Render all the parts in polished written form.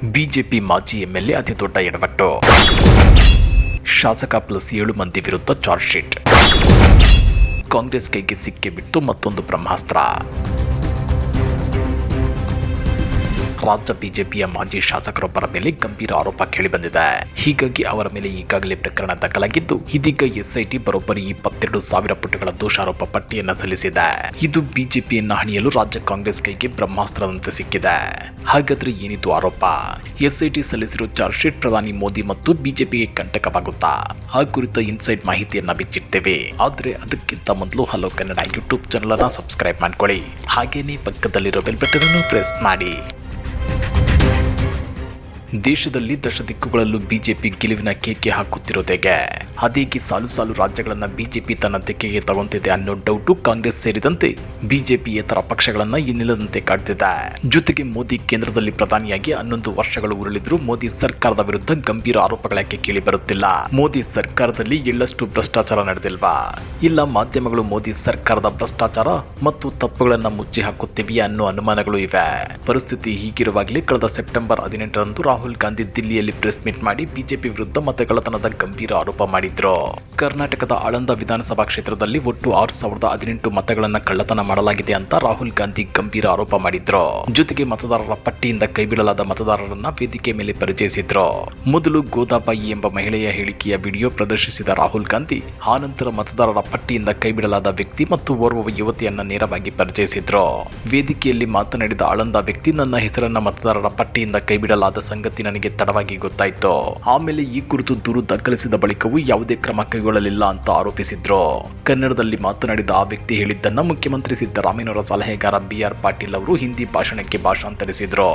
BJP ಮಾಜಿ MLA ಅತಿ ದೊಡ್ಡ ಎಡವಟ್ಟು. ಶಾಸಕ ಪ್ಲಸ್ 7 ಮಂದಿ ವಿರುದ್ಧ ಚಾರ್ಜ್ ಶೀಟ್. ಕಾಂಗ್ರೆಸ್ ಕೈಗೆ ಸಿಕ್ಕಿ ಬಿಟ್ಟು ಮತ್ತೊಂದು ಬ್ರಹ್ಮಾಸ್ತ್ರ. ರಾಜ್ಯ ಬಿಜೆಪಿಯ ಮಾಜಿ ಶಾಸಕರೊಬ್ಬರ ಮೇಲೆ ಗಂಭೀರ ಆರೋಪ ಕೇಳಿಬಂದಿದೆ. ಹೀಗಾಗಿ ಅವರ ಮೇಲೆ ಈಗಾಗಲೇ ಪ್ರಕರಣ ದಾಖಲಾಗಿದ್ದು, ಇದೀಗ ಎಸ್ಐಟಿ ಬರೋಬ್ಬರಿ 22,000 ಪುಟಗಳ ದೋಷಾರೋಪ ಪಟ್ಟಿಯನ್ನು ಸಲ್ಲಿಸಿದೆ. ಇದು ಬಿಜೆಪಿಯನ್ನು ಹಣಿಯಲು ರಾಜ್ಯ ಕಾಂಗ್ರೆಸ್ ಕೈಗೆ ಬ್ರಹ್ಮಾಸ್ತ್ರದಂತೆ ಸಿಕ್ಕಿದೆ. ಹಾಗಾದ್ರೆ ಏನಿದು ಆರೋಪ? ಎಸ್ಐಟಿ ಸಲ್ಲಿಸಿರೋ ಚಾರ್ಜ್ ಶೀಟ್ ಪ್ರಧಾನಿ ಮೋದಿ ಮತ್ತು ಬಿಜೆಪಿಗೆ ಕಂಟಕವಾಗುತ್ತಾ? ಆ ಕುರಿತ ಇನ್ಸೈಡ್ ಮಾಹಿತಿಯನ್ನ ಬಿಚ್ಚಿಡ್ತೇವೆ. ಆದ್ರೆ ಅದಕ್ಕಿಂತ ಮೊದಲು ಹಲೋ ಕನ್ನಡ ಯೂಟ್ಯೂಬ್ ಚಾನಲ್ ಅನ್ನು ಸಬ್ಸ್ಕ್ರೈಬ್ ಮಾಡ್ಕೊಳ್ಳಿ. ಹಾಗೇನೇ ಪಕ್ಕದಲ್ಲಿರೋ ಬೆಲ್ ಬಟನ್ ಅನ್ನು ಪ್ರೆಸ್ ಮಾಡಿ. ದೇಶದಲ್ಲಿ ದಶದಿಕ್ಕುಗಳಲ್ಲೂ ಬಿಜೆಪಿ ಗೆಲುವಿನ ಕೇಕೆ ಹಾಕುತ್ತಿರೋದೇಗೆ? ಅದೇಗೆ ಸಾಲು ಸಾಲು ರಾಜ್ಯಗಳನ್ನು ಬಿಜೆಪಿ ತನ್ನ ತೆಕ್ಕೆಗೆ ತಗೊಂತಿದೆ ಅನ್ನೋ ಡೌಟು ಕಾಂಗ್ರೆಸ್ ಸೇರಿದಂತೆ ಬಿಜೆಪಿಯೇತರ ಪಕ್ಷಗಳನ್ನ ಇನ್ನಿಲ್ಲದಂತೆ ಕಾಡ್ತಿದೆ. ಜೊತೆಗೆ ಮೋದಿ ಕೇಂದ್ರದಲ್ಲಿ ಪ್ರಧಾನಿಯಾಗಿ 11 ವರ್ಷಗಳು ಉರುಳಿದ್ರು ಮೋದಿ ಸರ್ಕಾರದ ವಿರುದ್ಧ ಗಂಭೀರ ಆರೋಪಗಳಕ್ಕೆ ಕೇಳಿ ಬರುತ್ತಿಲ್ಲ. ಮೋದಿ ಸರ್ಕಾರದಲ್ಲಿ ಎಳ್ಳಷ್ಟು ಭ್ರಷ್ಟಾಚಾರ ನಡೆದಿಲ್ವಾ? ಇಲ್ಲ ಮಾಧ್ಯಮಗಳು ಮೋದಿ ಸರ್ಕಾರದ ಭ್ರಷ್ಟಾಚಾರ ಮತ್ತು ತಪ್ಪುಗಳನ್ನ ಮುಚ್ಚಿ ಹಾಕುತ್ತಿವೆಯಾ ಅನ್ನೋ ಅನುಮಾನಗಳು ಇವೆ. ಪರಿಸ್ಥಿತಿ ಹೀಗಿರುವಾಗಲೇ ಕಳೆದ ಸೆಪ್ಟೆಂಬರ್ 18ರಂದು ರಾಹುಲ್ ಗಾಂಧಿ ದಿಲ್ಲಿಯಲ್ಲಿ ಪ್ರೆಸ್ ಮೀಟ್ ಮಾಡಿ ಬಿಜೆಪಿ ವಿರುದ್ಧ ಮತಗಳ್ಳತನದ ಗಂಭೀರ ಆರೋಪ ಮಾಡಿದ್ರು. ಕರ್ನಾಟಕದ ಆಳಂದ ವಿಧಾನಸಭಾ ಕ್ಷೇತ್ರದಲ್ಲಿ ಒಟ್ಟು 6,018 ಮತಗಳನ್ನು ಕಳ್ಳತನ ಮಾಡಲಾಗಿದೆ ಅಂತ ರಾಹುಲ್ ಗಾಂಧಿ ಗಂಭೀರ ಆರೋಪ ಮಾಡಿದ್ರು. ಜೊತೆಗೆ ಮತದಾರರ ಪಟ್ಟಿಯಿಂದ ಕೈಬಿಡಲಾದ ಮತದಾರರನ್ನ ವೇದಿಕೆ ಮೇಲೆ ಪರಿಚಯಿಸಿದ್ರು. ಮೊದಲು ಗೋದಾಬಾಯಿ ಎಂಬ ಮಹಿಳೆಯ ಹೇಳಿಕೆಯ ವಿಡಿಯೋ ಪ್ರದರ್ಶಿಸಿದ ರಾಹುಲ್ ಗಾಂಧಿ ಆನಂತರ ಮತದಾರರ ಪಟ್ಟಿಯಿಂದ ಕೈಬಿಡಲಾದ ವ್ಯಕ್ತಿ ಮತ್ತು ಓರ್ವ ಯುವತಿಯನ್ನ ನೇರವಾಗಿ ಪರಿಚಯಿಸಿದ್ರು. ವೇದಿಕೆಯಲ್ಲಿ ಮಾತನಾಡಿದ ಆಳಂದ ವ್ಯಕ್ತಿ, ನನ್ನ ಹೆಸರನ್ನ ಮತದಾರರ ಪಟ್ಟಿಯಿಂದ ಕೈಬಿಡಲಾದ ಸಂಗತಿ ನನಗೆ ತಡವಾಗಿ ಗೊತ್ತಾಯಿತು. ಆಮೇಲೆ ಈ ಕುರಿತು ದೂರು ದಾಖಲಿಸಿದ ಬಳಿಕವೂ ಯಾವುದೇ ಕ್ರಮ ಕೈಗೊಳ್ಳಲಿಲ್ಲ ಅಂತ ಆರೋಪಿಸಿದ್ರು. ಕನ್ನಡದಲ್ಲಿ ಮಾತನಾಡಿದ ಆ ವ್ಯಕ್ತಿ ಹೇಳಿದ್ದನ್ನ ಮುಖ್ಯಮಂತ್ರಿ ಸಿದ್ದರಾಮಯ್ಯನವರ ಸಲಹೆಗಾರ BR ಪಾಟೀಲ್ ಅವರು ಹಿಂದಿ ಭಾಷಣಕ್ಕೆ ಭಾಷಾಂತರಿಸಿದ್ರು.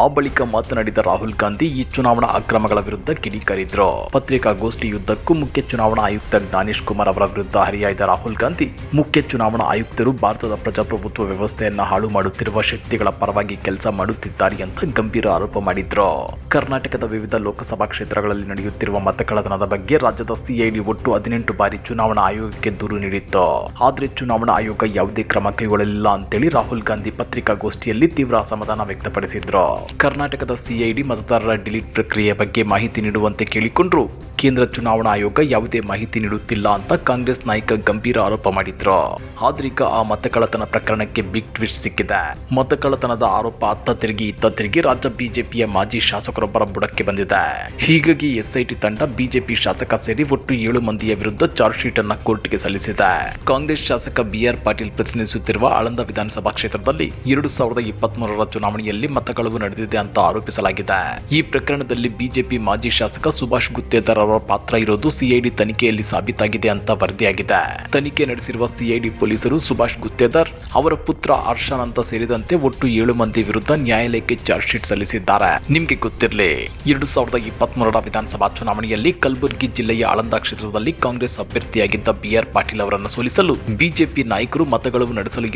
ಆ ಬಳಿಕ ಮಾತನಾಡಿದ ರಾಹುಲ್ ಗಾಂಧಿ ಈ ಚುನಾವಣಾ ಅಕ್ರಮಗಳ ವಿರುದ್ಧ ಕಿಡಿಕಾರಿದ್ರು. ಪತ್ರಿಕಾಗೋಷ್ಠಿಯುದ್ದಕ್ಕೂ ಮುಖ್ಯ ಚುನಾವಣಾ ಆಯುಕ್ತ ಜ್ಞಾನೇಶ್ ಕುಮಾರ್ ಅವರ ವಿರುದ್ಧ ಹರಿಹಾಯ್ದ ರಾಹುಲ್ ಗಾಂಧಿ, ಮುಖ್ಯ ಚುನಾವಣಾ ಆಯುಕ್ತರು ಭಾರತದ ಪ್ರಜಾಪ್ರಭುತ್ವ ವ್ಯವಸ್ಥೆಯನ್ನ ಹಾಳು ಮಾಡುತ್ತಿರುವ ಶಕ್ತಿಗಳ ಪರವಾಗಿ ಕೆಲಸ ಮಾಡುತ್ತಿದ್ದಾರೆ ಅಂತ ಗಂಭೀರ ಆರೋಪ ಮಾಡಿದ್ರು. ಕರ್ನಾಟಕದ ವಿವಿಧ ಲೋಕಸಭಾ ಕ್ಷೇತ್ರಗಳಲ್ಲಿ ನಡೆಯುತ್ತಿರುವ ಮತಕಳ್ಳತನದ ಬಗ್ಗೆ ರಾಜ್ಯದ ಸಿಐಡಿ ಒಟ್ಟು 18 ಬಾರಿ ಚುನಾವಣಾ ಆಯೋಗಕ್ಕೆ ದೂರು ನೀಡಿತ್ತು. ಆದರೆ ಚುನಾವಣಾ ಆಯೋಗ ಯಾವುದೇ ಕ್ರಮ ಕೈಗೊಳ್ಳಲಿಲ್ಲ ಅಂತೇಳಿ ರಾಹುಲ್ ಗಾಂಧಿ ಪತ್ರಿಕಾಗೋಷ್ಠಿಯಲ್ಲಿ ತೀವ್ರ ಅಸಮಾಧಾನ ವ್ಯಕ್ತಪಡಿಸಿದ್ರು. ಕರ್ನಾಟಕದ ಸಿಐಡಿ ಮತದಾರರ ಡಿಲೀಟ್ ಪ್ರಕ್ರಿಯೆ ಬಗ್ಗೆ ಮಾಹಿತಿ ನೀಡುವಂತೆ ಕೇಳಿಕೊಂಡ್ರು. ಕೇಂದ್ರ ಚುನಾವಣಾ ಆಯೋಗ ಯಾವುದೇ ಮಾಹಿತಿ ನೀಡುತ್ತಿಲ್ಲ ಅಂತ ಕಾಂಗ್ರೆಸ್ ನಾಯಕ ಗಂಭೀರ ಆರೋಪ ಮಾಡಿದ್ರು. ಆದ್ರೀಗ ಆ ಮತಕಳ್ಳತನ ಪ್ರಕರಣಕ್ಕೆ ಬಿಗ್ ಟ್ವಿಸ್ಟ್ ಸಿಕ್ಕಿದೆ. ಮತಕಳ್ಳತನದ ಆರೋಪ ಅತ್ತ ತಿರುಗಿ ರಾಜ್ಯ ಬಿಜೆಪಿಯ ಮಾಜಿ ಶಾಸಕರೊಬ್ಬರ ಬುಡಕ್ಕೆ ಬಂದಿದೆ. ಹೀಗಾಗಿ ಎಸ್ಐಟಿ ತಂಡ ಬಿಜೆಪಿ ಶಾಸಕ ಸೇರಿ ಒಟ್ಟು 7 ಮಂದಿಯ ವಿರುದ್ಧ ಚಾರ್ಜ್ ಶೀಟ್ ಅನ್ನ ಕೋರ್ಟ್ಗೆ ಸಲ್ಲಿಸಿದೆ. ಕಾಂಗ್ರೆಸ್ ಶಾಸಕ BR ಪಾಟೀಲ್ ಪ್ರತಿನಿಧಿಸುತ್ತಿರುವ ಆಳಂದ ವಿಧಾನಸಭಾ ಕ್ಷೇತ್ರದಲ್ಲಿ 2023ರ ಚುನಾವಣೆಯಲ್ಲಿ ಮತಕಳವು ನಡೆದಿದೆ ಅಂತ ಆರೋಪಿಸಲಾಗಿದೆ. ಈ ಪ್ರಕರಣದಲ್ಲಿ ಬಿಜೆಪಿ ಮಾಜಿ ಶಾಸಕ ಸುಭಾಷ್ ಗುತ್ತೇದಾರ್ ಅವರ ಪಾತ್ರ ಇರೋದು ಸಿಐಡಿ ತನಿಖೆಯಲ್ಲಿ ಸಾಬೀತಾಗಿದೆ ಅಂತ ವರದಿಯಾಗಿದೆ. ತನಿಖೆ ನಡೆಸಿರುವ ಸಿಐಡಿ ಪೊಲೀಸರು ಸುಭಾಷ್ ಗುತ್ತೇದಾರ್, ಅವರ ಪುತ್ರ ಹರ್ಷಾನಂತ ಸೇರಿದಂತೆ ಒಟ್ಟು 7 ಮಂದಿ ವಿರುದ್ಧ ನ್ಯಾಯಾಲಯಕ್ಕೆ ಚಾರ್ಜ್ ಶೀಟ್ ಸಲ್ಲಿಸಿದ್ದಾರೆ. ನಿಮ್ಗೆ ಗೊತ್ತಿರಲಿ, 2023ರ ವಿಧಾನಸಭಾ ಚುನಾವಣೆಯಲ್ಲಿ ಕಲಬುರಗಿ ಜಿಲ್ಲೆಯ ಆಳಂದ ಕ್ಷೇತ್ರದಲ್ಲಿ ಕಾಂಗ್ರೆಸ್ ಅಭ್ಯರ್ಥಿಯಾಗಿದ್ದ BR ಪಾಟೀಲ್ ಅವರನ್ನು ಸೋಲಿಸಲು ಬಿಜೆಪಿ ನಾಯಕರು ಮತಗಳವು ನಡೆಸಲು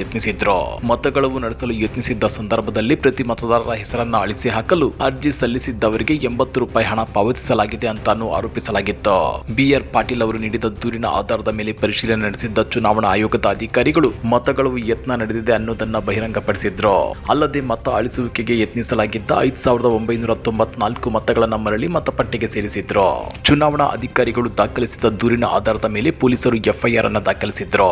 ಯತ್ನಿಸಿದ್ದ ಸಂದರ್ಭದಲ್ಲಿ ಪ್ರತಿ ಮತದಾರರ ಹೆಸರನ್ನ ಅಳಿಸಿ ಹಾಕಲು ಅರ್ಜಿ ಸಲ್ಲಿಸಿದ್ದವರಿಗೆ 80 ರೂಪಾಯಿ ಹಣ ಪಾವತಿಸಲಾಗಿದೆ ಅಂತಾನು ಆರೋಪಿಸಲಾಗಿತ್ತು. BR ಪಾಟೀಲ್ ಅವರು ನೀಡಿದ ದೂರಿನ ಆಧಾರದ ಮೇಲೆ ಪರಿಶೀಲನೆ ನಡೆಸಿದ್ದ ಚುನಾವಣಾ ಆಯೋಗದ ಅಧಿಕಾರಿಗಳು ಮತಗಳವು ಯತ್ನ ನಡೆದಿದೆ ಅನ್ನೋದನ್ನ ಬಹಿರಂಗಪಡಿಸಿದ್ರು. ಅಲ್ಲದೆ ಮತ ಅಳಿಸುವಿಕೆಗೆ ಯತ್ನಿಸಲಾಗಿದ್ದ 5,994 ಮತಗಳನ್ನು ಮರಳಿ ಮತಪಟ್ಟಿಗೆ ಸೇರಿಸಿದ್ರು. ಚುನಾವಣಾ ಅಧಿಕಾರಿಗಳು ದಾಖಲಿಸಿದ ದೂರಿನ ಆಧಾರದ ಮೇಲೆ ಪೊಲೀಸರು FIR ಅನ್ನು ದಾಖಲಿಸಿದ್ರು.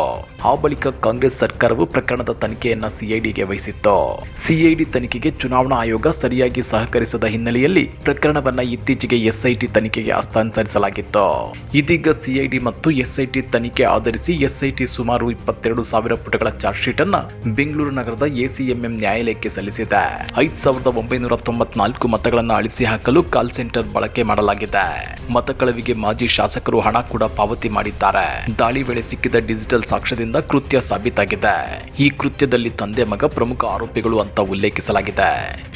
ಆ ಬಳಿಕ ಕಾಂಗ್ರೆಸ್ ಸರ್ಕಾರವು ಪ್ರಕರಣದ ತನಿಖೆಯನ್ನ ಸಿಐಡಿಗೆ ವಹಿಸಿತ್ತು. ಸಿಐಡಿ ತನಿಖೆಗೆ ಚುನಾವಣಾ ಆಯೋಗ ಸರಿಯಾಗಿ ಸಹಕರಿಸದ ಹಿನ್ನೆಲೆಯಲ್ಲಿ ಪ್ರಕರಣವನ್ನ ಇತ್ತೀಚೆಗೆ ಎಸ್ಐಟಿ ತನಿಖೆಗೆ ಹಸ್ತಾಂತರಿಸಲಾಗಿತ್ತು. ಇದೀಗ ಸಿಐಡಿ ಮತ್ತು ಎಸ್ಐಟಿ ತನಿಖೆ ಆಧರಿಸಿ ಎಸ್ಐಟಿ ಸುಮಾರು 22,000 ಪುಟಗಳ ಚಾರ್ಜ್ ಶೀಟ್ ಅನ್ನ ಬೆಂಗಳೂರು ನಗರದ ACMM ನ್ಯಾಯಾಲಯಕ್ಕೆ ಸಲ್ಲಿಸಿದೆ. 5,994 ಮತಗಳನ್ನು ಅಳಿಸಿ ಹಾಕಲು ಕಾಲ್ ಸೆಂಟರ್ ಬಳಕೆ ಮಾಡಲಾಗಿದೆ. ಮತಕಳವಿಗೆ ಮಾಜಿ ಶಾಸಕರು ಹಣ ಕೂಡ ಪಾವತಿ ಮಾಡಿದ್ದಾರೆ. ದಾಳಿ ವೇಳೆ ಸಿಕ್ಕಿದ ಡಿಜಿಟಲ್ ಸಾಕ್ಷ್ಯದಿಂದ ಕೃತ್ಯ ಸಾಬೀತಾಗಿದೆ. ಈ ಕೃತ್ಯದಲ್ಲಿ ತಂದೆ ಮಗ ಪ್ರಮುಖ ಆರೋಪಿಗಳು ಅಂತ ಉಲ್ಲೇಖಿಸಲಾಗಿದೆ.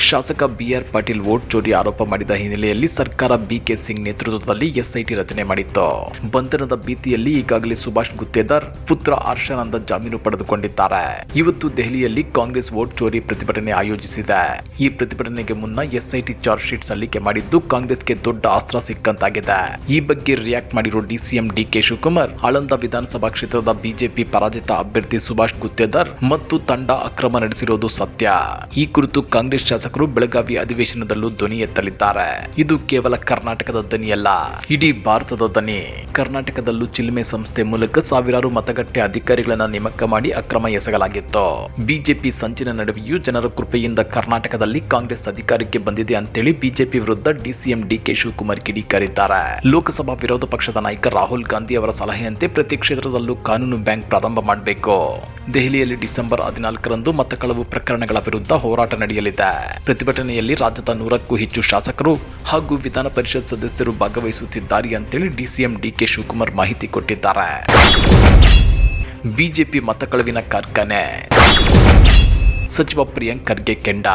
ಶಾಸಕ BR ಪಾಟೀಲ್ ವೋಟ್ ಚೋರಿ ಆರೋಪ ಮಾಡಿದ ಹಿನ್ನೆಲೆಯಲ್ಲಿ ಸರ್ಕಾರ BK ಸಿಂಗ್ ನೇತೃತ್ವದಲ್ಲಿ ಎಸ್ಐಟಿ ರಚನೆ ಮಾಡಿತ್ತು. ಬಂಧನದ ಭೀತಿಯಲ್ಲಿ ಈಗಾಗಲೇ ಸುಭಾಷ್ ಗುತ್ತೇದಾರ್ ಪುತ್ರ ಹರ್ಷಾನಂದ ಜಾಮೀನು ಪಡೆದುಕೊಂಡಿದ್ದಾರೆ. ಇವತ್ತು ದೆಹಲಿಯಲ್ಲಿ ಕಾಂಗ್ರೆಸ್ ವೋಟ್ ಚೋರಿ ಪ್ರತಿಭಟನೆ ಆಯೋಜಿಸಿದೆ. ಈ ಪ್ರತಿಭಟನೆಗೆ ಮುನ್ನ ಎಸ್ಐಟಿ ಚಾರ್ಜ್ ಶೀಟ್ ಸಲ್ಲಿಕೆ ಮಾಡಿದ್ದು ಕಾಂಗ್ರೆಸ್ಗೆ ದೊಡ್ಡ ಅಸ್ತ್ರ ಸಿಕ್ಕಂತಾಗಿದೆ. ಈ ಬಗ್ಗೆ ರಿಯಾಕ್ಟ್ ರಿಯಾಕ್ಟ್ ಮಾಡಿರೋ ಡಿಸಿಎಂ ಡಿಕೆ ಶಿವಕುಮಾರ್ ಆಳಂದ ವಿಧಾನಸಭಾ ಕ್ಷೇತ್ರದ ಬಿಜೆಪಿ ಪರಾಜಿತ ಅಭ್ಯರ್ಥಿ ಸುಭಾಷ್ ಗುತ್ತೇದಾರ್ ಮತ್ತು ತಂಡ ಅಕ್ರಮ ನಡೆಸಿರೋದು ಸತ್ಯ. ಈ ಕುರಿತು ಕಾಂಗ್ರೆಸ್ ಶಾಸಕರು ಬೆಳಗಾವಿ ಅಧಿವೇಶನದಲ್ಲೂ ಧ್ವನಿ ಎತ್ತಲಿದ್ದಾರೆ. ಇದು ಕೇವಲ ಕರ್ನಾಟಕದ ಧ್ವನಿಯಲ್ಲ, ಇಡೀ ಭಾರತದ ಧ್ವನಿ. ಕರ್ನಾಟಕದಲ್ಲೂ ಚಿಲುಮೆ ಸಂಸ್ಥೆ ಮೂಲಕ ಸಾವಿರಾರು ಮತಗಟ್ಟೆ ಅಧಿಕಾರಿಗಳನ್ನ ನೇಮಕ ಮಾಡಿ ಅಕ್ರಮ ಎಸಗಲಾಗಿತ್ತು. ಬಿಜೆಪಿ ಸಂಚಿನ ನಡುವೆಯೂ ಜನರ ಕೃಪೆಯಿಂದ ಕರ್ನಾಟಕದಲ್ಲಿ ಕಾಂಗ್ರೆಸ್ ಅಧಿಕಾರಕ್ಕೆ ಬಂದಿದೆ ಅಂತೇಳಿ ಬಿಜೆಪಿ ವಿರುದ್ಧ ಡಿಸಿಎಂ ಡಿಕೆ ಶಿವಕುಮಾರ್ ಕಿಡಿಕಾರಿದ್ದಾರೆ. ಲೋಕಸಭಾ ವಿರೋಧ ಪಕ್ಷದ ನಾಯಕ ರಾಹುಲ್ ಗಾಂಧಿ ಅವರ ಸಲಹೆಯಂತೆ ಪ್ರತಿ ಕ್ಷೇತ್ರದಲ್ಲೂ ಕಾನೂನು ಬ್ಯಾಂಕ್ ಪ್ರಾರಂಭ ಮಾಡಬೇಕು. ದೆಹಲಿಯಲ್ಲಿ ಡಿಸೆಂಬರ್ 14ರಂದು ಮತಕಳವು ಪ್ರಕರಣಗಳ ವಿರುದ್ಧ ಹೋರಾಟ ನಡೆಯಲಿದೆ. ಪ್ರತಿಭಟನೆಯಲ್ಲಿ ರಾಜ್ಯದ 100ಕ್ಕೂ ಹೆಚ್ಚು ಶಾಸಕರು ಹಾಗೂ ವಿಧಾನ ಪರಿಷತ್ ಸದಸ್ಯರು ಭಾಗವಹಿಸುತ್ತಿದ್ದಾರೆ ಅಂತೇಳಿ ಡಿಸಿಎಂ ಡಿಕೆ ಶಿವಕುಮಾರ್ ಮಾಹಿತಿ ಕೊಟ್ಟಿದ್ದಾರೆ. ಬಿಜೆಪಿ ಮತಕಳವಿನ ಕಾರ್ಖಾನೆ, ಸಚಿವ ಪ್ರಿಯಾಂಕ್ ಖರ್ಗೆ ಕೆಂಡ.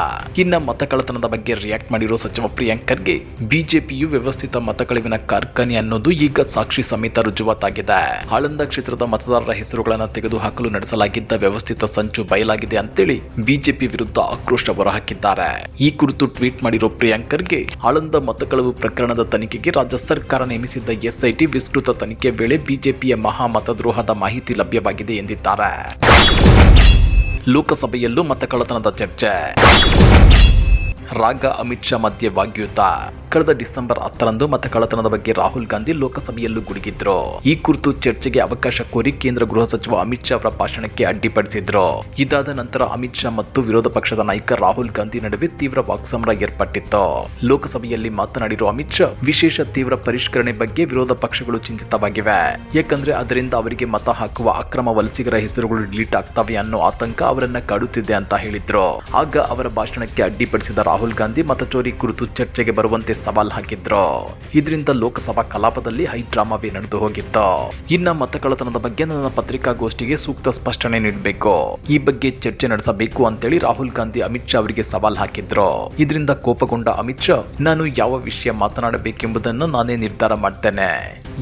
ಇನ್ನ ಮತಕಳ್ಳತನದ ಬಗ್ಗೆ ರಿಯಾಕ್ಟ್ ಮಾಡಿರೋ ಸಚಿವ ಪ್ರಿಯಾಂಕ್ ಖರ್ಗೆ, ಬಿಜೆಪಿಯು ವ್ಯವಸ್ಥಿತ ಮತಕಳವಿನ ಕಾರ್ಖಾನೆ ಅನ್ನೋದು ಈಗ ಸಾಕ್ಷಿ ಸಮೇತ ರುಜುವಾತಾಗಿದೆ. ಆಳಂದ ಕ್ಷೇತ್ರದ ಮತದಾರರ ಹೆಸರುಗಳನ್ನು ತೆಗೆದುಹಾಕಲು ನಡೆಸಲಾಗಿದ್ದ ವ್ಯವಸ್ಥಿತ ಸಂಚು ಬಯಲಾಗಿದೆ ಅಂತೇಳಿ ಬಿಜೆಪಿ ವಿರುದ್ಧ ಆಕ್ರೋಶ ಹೊರಹಾಕಿದ್ದಾರೆ. ಈ ಕುರಿತು ಟ್ವೀಟ್ ಮಾಡಿರೋ ಪ್ರಿಯಾಂಕ್ ಖರ್ಗೆ, ಆಳಂದ ಮತಕಳವು ಪ್ರಕರಣದ ತನಿಖೆಗೆ ರಾಜ್ಯ ಸರ್ಕಾರ ನೇಮಿಸಿದ್ದ ಎಸ್ಐಟಿ ವಿಸ್ತೃತ ತನಿಖೆ ವೇಳೆ ಬಿಜೆಪಿಯ ಮಹಾ ಮತದ್ರೋಹದ ಮಾಹಿತಿ ಲಭ್ಯವಾಗಿದೆ ಎಂದಿದ್ದಾರೆ. ಲೋಕಸಭೆಯಲ್ಲೂ ಮತಕಳ್ಳತನದ ಚರ್ಚೆ. ರಾಗ ಅಮಿತ್ ಶಾ ಮಧ್ಯೆ ವಾಗ್ಯುತ. ಕಳೆದ ಡಿಸೆಂಬರ್ 10ರಂದು ಮತಕಳ್ಳತನದ ಬಗ್ಗೆ ರಾಹುಲ್ ಗಾಂಧಿ ಲೋಕಸಭೆಯಲ್ಲೂ ಗುಡುಗಿದ್ರು. ಈ ಕುರಿತು ಚರ್ಚೆಗೆ ಅವಕಾಶ ಕೋರಿ ಕೇಂದ್ರ ಗೃಹ ಸಚಿವ ಅಮಿತ್ ಶಾ ಅವರ ಭಾಷಣಕ್ಕೆ ಅಡ್ಡಿಪಡಿಸಿದ್ರು. ಇದಾದ ನಂತರ ಅಮಿತ್ ಶಾ ಮತ್ತು ವಿರೋಧ ಪಕ್ಷದ ನಾಯಕ ರಾಹುಲ್ ಗಾಂಧಿ ನಡುವೆ ತೀವ್ರ ವಾಕ್ಸಮರ ಏರ್ಪಟ್ಟಿತ್ತು. ಲೋಕಸಭೆಯಲ್ಲಿ ಮಾತನಾಡಿರುವ ಅಮಿತ್ ಶಾ, ವಿಶೇಷ ತೀವ್ರ ಪರಿಷ್ಕರಣೆ ಬಗ್ಗೆ ವಿರೋಧ ಪಕ್ಷಗಳು ಚಿಂತಿತವಾಗಿವೆ. ಯಾಕಂದ್ರೆ ಅದರಿಂದ ಅವರಿಗೆ ಮತ ಹಾಕುವ ಅಕ್ರಮ ವಲಸಿಗರ ಹೆಸರುಗಳು ಡಿಲೀಟ್ ಆಗ್ತವೆ ಅನ್ನೋ ಆತಂಕ ಅವರನ್ನ ಕಾಡುತ್ತಿದೆ ಅಂತ ಹೇಳಿದ್ರು. ಆಗ ಅವರ ಭಾಷಣಕ್ಕೆ ಅಡ್ಡಿಪಡಿಸಿದ ರಾಹುಲ್ ಗಾಂಧಿ ಮತಚೋರಿ ಕುರಿತು ಚರ್ಚೆಗೆ ಬರುವಂತೆ ಸವಾಲ್ ಹಾಕಿದ್ರು. ಇದರಿಂದ ಲೋಕಸಭಾ ಕಲಾಪದಲ್ಲಿ ಹೈಡ್ರಾಮಾವೇ ನಡೆದು ಹೋಗಿತ್ತು. ಇನ್ನ ಮತಕಳ್ಳತನದ ಬಗ್ಗೆ ನನ್ನ ಪತ್ರಿಕಾಗೋಷ್ಠಿಗೆ ಸೂಕ್ತ ಸ್ಪಷ್ಟನೆ ನೀಡಬೇಕು, ಈ ಬಗ್ಗೆ ಚರ್ಚೆ ನಡೆಸಬೇಕು ಅಂತೇಳಿ ರಾಹುಲ್ ಗಾಂಧಿ ಅಮಿತ್ ಶಾ ಅವರಿಗೆ ಸವಾಲ್ ಹಾಕಿದ್ರು. ಇದರಿಂದ ಕೋಪಗೊಂಡ ಅಮಿತ್ ಶಾ, ನಾನು ಯಾವ ವಿಷಯ ಮಾತನಾಡಬೇಕೆಂಬುದನ್ನು ನಾನೇ ನಿರ್ಧಾರ ಮಾಡ್ತೇನೆ,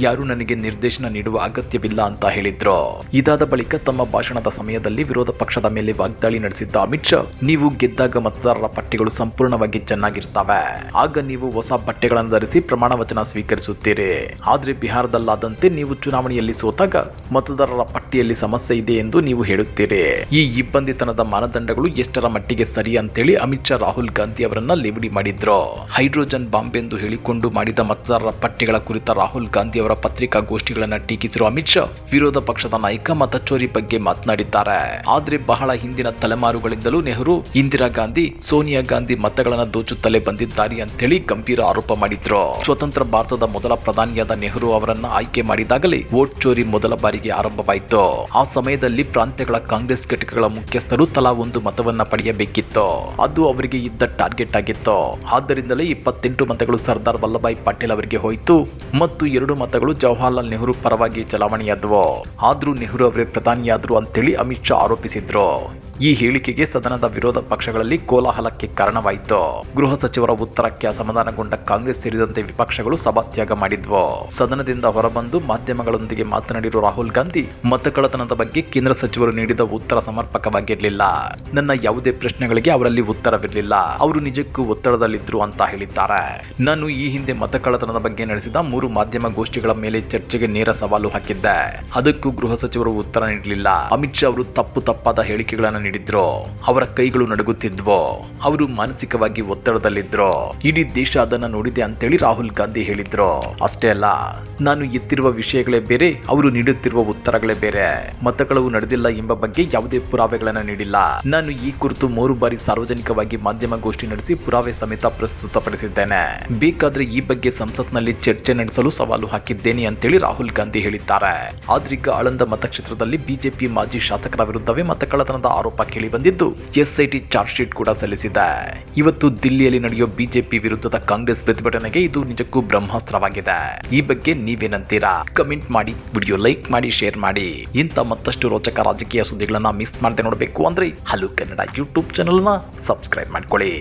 ಯಾರು ನನಗೆ ನಿರ್ದೇಶನ ನೀಡುವ ಅಗತ್ಯವಿಲ್ಲ ಅಂತ ಹೇಳಿದ್ರು. ಇದಾದ ಬಳಿಕ ತಮ್ಮ ಭಾಷಣದ ಸಮಯದಲ್ಲಿ ವಿರೋಧ ಪಕ್ಷದ ಮೇಲೆ ವಾಗ್ದಾಳಿ ನಡೆಸಿದ್ದ ಅಮಿತ್ ಶಾ, ನೀವು ಗೆದ್ದಾಗ ಮತದಾರರ ಪಟ್ಟಿಗಳು ಸಂಪೂರ್ಣವಾಗಿ ಚೆನ್ನಾಗಿರ್ತವೆ, ಆಗ ನೀವು ಹೊಸ ಬಟ್ಟೆಗಳನ್ನು ಧರಿಸಿ ಪ್ರಮಾಣ ವಚನ ಸ್ವೀಕರಿಸುತ್ತೀರಿ. ಆದ್ರೆ ಬಿಹಾರದಲ್ಲಾದಂತೆ ನೀವು ಚುನಾವಣೆಯಲ್ಲಿ ಸೋತಾಗ ಮತದಾರರ ಪಟ್ಟಿಯಲ್ಲಿ ಸಮಸ್ಯೆ ಇದೆ ಎಂದು ನೀವು ಹೇಳುತ್ತೀರಿ. ಈ ಇಬ್ಬಂದಿತನದ ಮಾನದಂಡಗಳು ಎಷ್ಟರ ಮಟ್ಟಿಗೆ ಸರಿ ಅಂತೇಳಿ ಅಮಿತ್ ಶಾ ರಾಹುಲ್ ಗಾಂಧಿ ಅವರನ್ನ ಲೇವಡಿ ಮಾಡಿದ್ರು. ಹೈಡ್ರೋಜನ್ ಬಾಂಬ್ ಎಂದು ಹೇಳಿಕೊಂಡು ಮಾಡಿದ ಮತದಾರರ ಪಟ್ಟಿಗಳ ಕುರಿತ ರಾಹುಲ್ ಗಾಂಧಿ ಅವರ ಪತ್ರಿಕಾಗೋಷ್ಠಿಗಳನ್ನು ಟೀಕಿಸಿರುವ ಅಮಿತ್ ಶಾ, ವಿರೋಧ ಪಕ್ಷದ ನಾಯಕ ಮತಚೋರಿ ಬಗ್ಗೆ ಮಾತನಾಡಿದ್ದಾರೆ. ಆದ್ರೆ ಬಹಳ ಹಿಂದಿನ ತಲೆಮಾರುಗಳಿಂದಲೂ ನೆಹರು, ಇಂದಿರಾ ಗಾಂಧಿ, ಸೋನಿಯಾ ಗಾಂಧಿ ಮತಗಳನ್ನು ದೋಚುತ್ತಲೇ ಬಂದಿದ್ದಾರೆ ಅಂತೇಳಿ ಗಂಭೀರ ಆರೋಪ ಮಾಡಿದ್ರು. ಸ್ವತಂತ್ರ ಭಾರತದ ಮೊದಲ ಪ್ರಧಾನಿಯಾದ ನೆಹರು ಅವರನ್ನ ಆಯ್ಕೆ ಮಾಡಿದಾಗಲೇ ವೋಟ್ ಚೋರಿ ಮೊದಲ ಬಾರಿಗೆ ಆರಂಭವಾಯಿತು. ಆ ಸಮಯದಲ್ಲಿ ಪ್ರಾಂತ್ಯಗಳ ಕಾಂಗ್ರೆಸ್ ಘಟಕಗಳ ಮುಖ್ಯಸ್ಥರು ತಲಾ ಒಂದು ಮತವನ್ನ ಪಡೆಯಬೇಕಿತ್ತು. ಅದು ಅವರಿಗೆ ಇದ್ದ ಟಾರ್ಗೆಟ್ ಆಗಿತ್ತು. ಆದ್ದರಿಂದಲೇ 28 ಮತಗಳು ಸರ್ದಾರ್ ವಲ್ಲಭಾಯ್ ಪಟೇಲ್ ಅವರಿಗೆ ಹೋಯಿತು ಮತ್ತು 2 ಮತಗಳು ಜವಾಹರ್ಲಾಲ್ ನೆಹರು ಪರವಾಗಿ ಚಲಾವಣೆಯಾದವು. ಆದ್ರೂ ನೆಹರು ಅವರೇ ಪ್ರಧಾನಿಯಾದ್ರು ಅಂತೇಳಿ ಅಮಿತ್ ಶಾ ಆರೋಪಿಸಿದ್ರು. ಈ ಹೇಳಿಕೆಗೆ ಸದನದ ವಿರೋಧ ಪಕ್ಷಗಳಲ್ಲಿ ಕೋಲಾಹಲಕ್ಕೆ ಕಾರಣವಾಯಿತು. ಗೃಹ ಸಚಿವರ ಉತ್ತರಕ್ಕೆ ಅಸಮಾಧಾನಗೊಂಡ ಕಾಂಗ್ರೆಸ್ ಸೇರಿದಂತೆ ವಿಪಕ್ಷಗಳು ಸಭಾತ್ಯಾಗ ಮಾಡಿದ್ವು. ಸದನದಿಂದ ಹೊರಬಂದು ಮಾಧ್ಯಮಗಳೊಂದಿಗೆ ಮಾತನಾಡಿರುವ ರಾಹುಲ್ ಗಾಂಧಿ, ಮತಕಳ್ಳತನದ ಬಗ್ಗೆ ಕೇಂದ್ರ ಸಚಿವರು ನೀಡಿದ ಉತ್ತರ ಸಮರ್ಪಕವಾಗಿರಲಿಲ್ಲ. ನನ್ನ ಯಾವುದೇ ಪ್ರಶ್ನೆಗಳಿಗೆ ಅವರಲ್ಲಿ ಉತ್ತರವಿರಲಿಲ್ಲ. ಅವರು ನಿಜಕ್ಕೂ ಒತ್ತಡದಲ್ಲಿದ್ರು ಅಂತ ಹೇಳಿದ್ದಾರೆ. ನಾನು ಈ ಹಿಂದೆ ಮತಕಳ್ಳತನದ ಬಗ್ಗೆ ನಡೆಸಿದ 3 ಮಾಧ್ಯಮ ಗೋಷ್ಠಿಗಳ ಮೇಲೆ ಚರ್ಚೆಗೆ ನೇರ ಸವಾಲು ಹಾಕಿದ್ದೆ. ಅದಕ್ಕೂ ಗೃಹ ಸಚಿವರು ಉತ್ತರ ನೀಡಲಿಲ್ಲ. ಅಮಿತ್ ಶಾ ಅವರು ತಪ್ಪಾದ ಹೇಳಿಕೆಗಳನ್ನು ನೀಡಿದ್ರು. ಅವರ ಕೈಗಳು ನಡುಗುತ್ತಿದ್ವು. ಅವರು ಮಾನಸಿಕವಾಗಿ ಒತ್ತಡದಲ್ಲಿದ್ರು. ಇಡೀ ದೇಶ ಅದನ್ನ ನೋಡಿದೆ ಅಂತೇಳಿ ರಾಹುಲ್ ಗಾಂಧಿ ಹೇಳಿದ್ರು. ಅಷ್ಟೇ ಅಲ್ಲ, ನಾನು ಎತ್ತಿರುವ ವಿಷಯಗಳೇ ಬೇರೆ, ಅವರು ನೀಡುತ್ತಿರುವ ಉತ್ತರಗಳೇ ಬೇರೆ. ಮತಕಳವು ನಡೆದಿಲ್ಲ ಎಂಬ ಬಗ್ಗೆ ಯಾವುದೇ ಪುರಾವೆಗಳನ್ನ ನೀಡಿಲ್ಲ. ನಾನು ಈ ಕುರಿತು 3 ಬಾರಿ ಸಾರ್ವಜನಿಕವಾಗಿ ಮಾಧ್ಯಮಗೋಷ್ಠಿ ನಡೆಸಿ ಪುರಾವೆ ಸಮೇತ ಪ್ರಸ್ತುತಪಡಿಸಿದ್ದೇನೆ. ಬೇಕಾದ್ರೆ ಈ ಬಗ್ಗೆ ಸಂಸತ್ನಲ್ಲಿ ಚರ್ಚೆ ನಡೆಸಲು ಸವಾಲು ಹಾಕಿದ್ದೇನೆ ಅಂತೇಳಿ ರಾಹುಲ್ ಗಾಂಧಿ ಹೇಳಿದ್ದಾರೆ. ಆದ್ರೀಗ ಆಳಂದ ಮತಕ್ಷೇತ್ರದಲ್ಲಿ ಬಿಜೆಪಿ ಮಾಜಿ ಶಾಸಕರ ವಿರುದ್ಧವೇ ಮತಕಳ್ಳತನದ ಆರೋಪ ಕೇಳಿ ಬಂದಿದ್ದು, ಎಸ್ಐಟಿ ಚಾರ್ಜ್ ಶೀಟ್ ಕೂಡ ಸಲ್ಲಿಸಿದೆ. ಇವತ್ತು ದಿಲ್ಲಿಯಲ್ಲಿ ನಡೆಯುವ ಬಿಜೆಪಿ ವಿರುದ್ಧದ ಕಾಂಗ್ರೆಸ್ ಪ್ರತಿಭಟನೆಗೆ ಇದು ನಿಜಕ್ಕೂ ಬ್ರಹ್ಮಾಸ್ತ್ರವಾಗಿದೆ. ಈ ಬಗ್ಗೆ ನೀವೇನಂತೀರಾ? ಕಮೆಂಟ್ ಮಾಡಿ, ವಿಡಿಯೋ ಲೈಕ್ ಮಾಡಿ, ಶೇರ್ ಮಾಡಿ. ಇಂಥ ಮತ್ತಷ್ಟು ರೋಚಕ ರಾಜಕೀಯ ಸುದ್ದಿಗಳನ್ನ ಮಿಸ್ ಮಾಡದೆ ನೋಡಬೇಕು ಅಂದ್ರೆ ಹಲೋ ಕನ್ನಡ ಯೂಟ್ಯೂಬ್ ಚಾನೆಲ್ ನ ಸಬ್ಸ್ಕ್ರೈಬ್ ಮಾಡ್ಕೊಳ್ಳಿ.